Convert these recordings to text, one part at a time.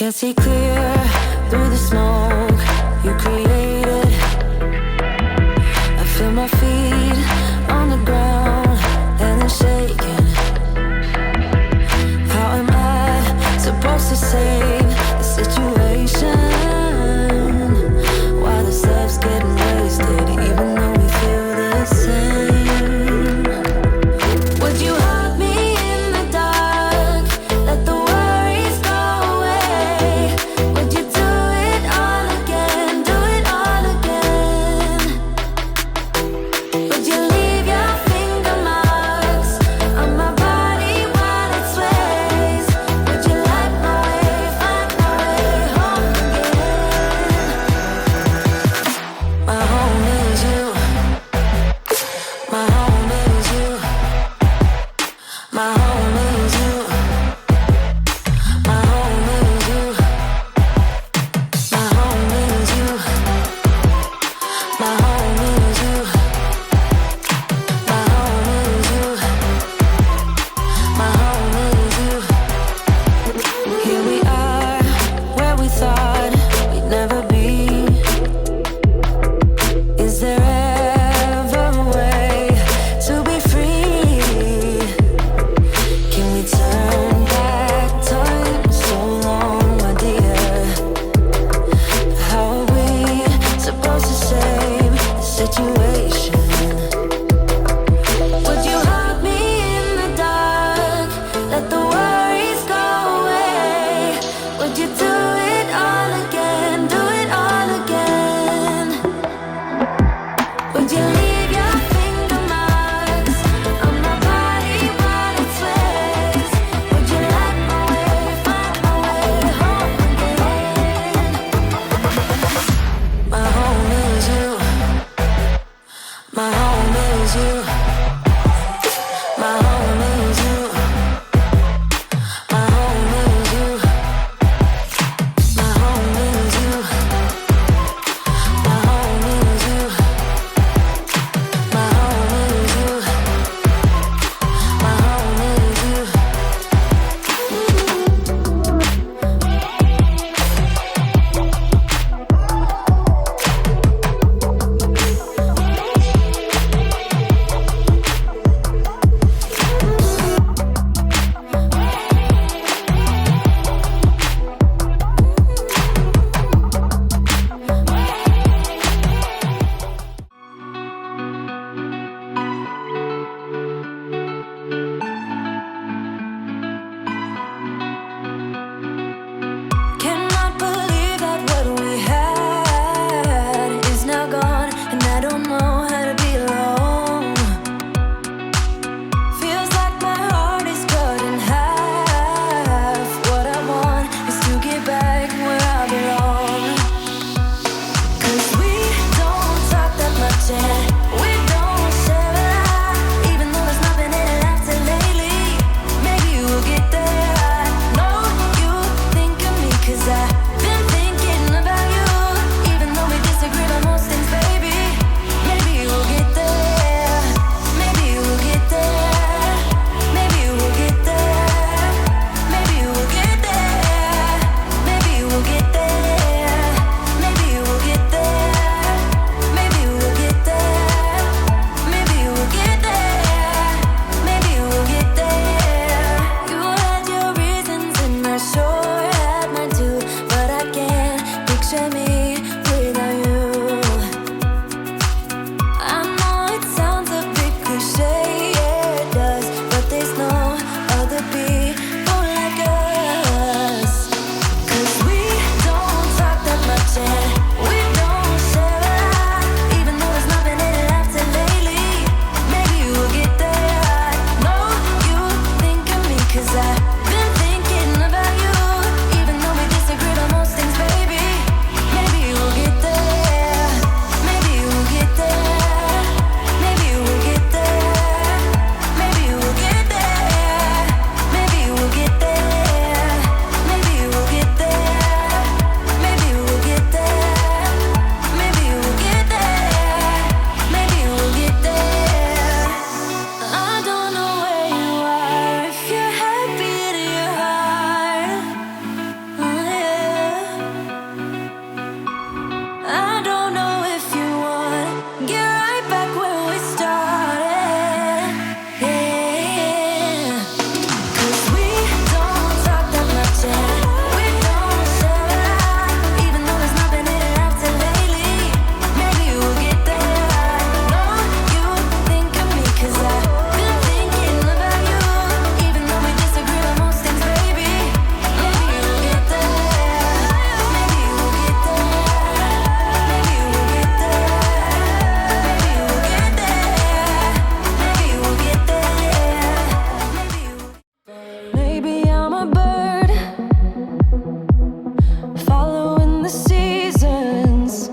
Can't see clear through the smoke you created. I feel my feet on the ground and they're shaking. How am I supposed to save the situation? While the stuff's getting wasted, even though we feel the same. Would you hug me in the dark? Let the worries go away. Would you do it all again? Do it all again? Would you leave your finger marks on my body while it sways? Would you light my way, find my way home again? My home is you. My home is you. My home is you. My home is you. My home is you. My home is you. My home is you. My home is you. Here we are, where we thought we'd never be. Is there ever a way to be free? Can we turn back time so long, my dear? How are we supposed to save the situation? Would you hug me in the dark? Let the worries go away. Would you do it all again? Do it all again? Would you leave your finger marks on my body while it sways? Would you light my way, find my way home again? My home is you. My home is you. My home is you. My home is you. the seasons.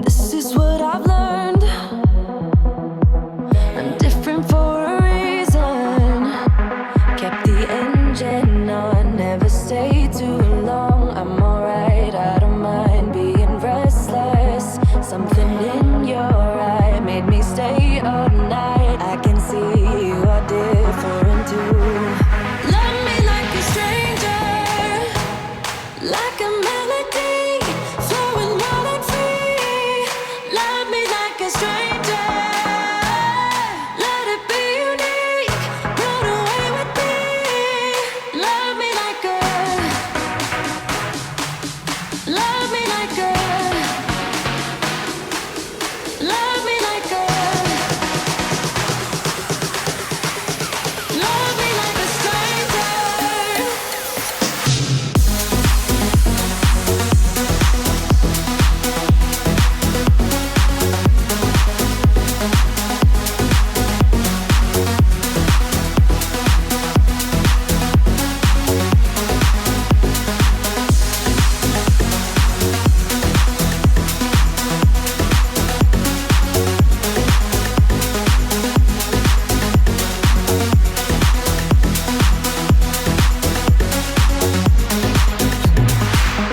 This is what I've learned. I'm different for a reason. Kept the engine on, never stayed too long. I'm alright, I don't mind being restless. Something in your eye made me stay all night. I can see you are different too. Love me like a stranger, like a melody flowing wild and free. Love me like a stranger, let it be unique. Run away with me. Love me like a, love me like a, love me like a, love me like a stranger.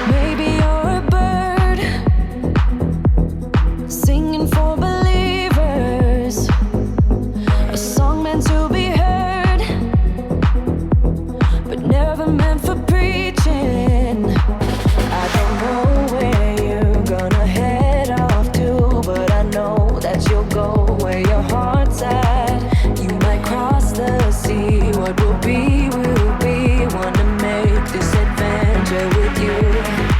Maybe you're a bird singing for believers, a song meant to be heard, but never meant for preaching. I don't know where you're gonna head off to, but I know that you'll go where your heart's at. You might cross the sea, what will be, will be. Wanna make this adventure with you.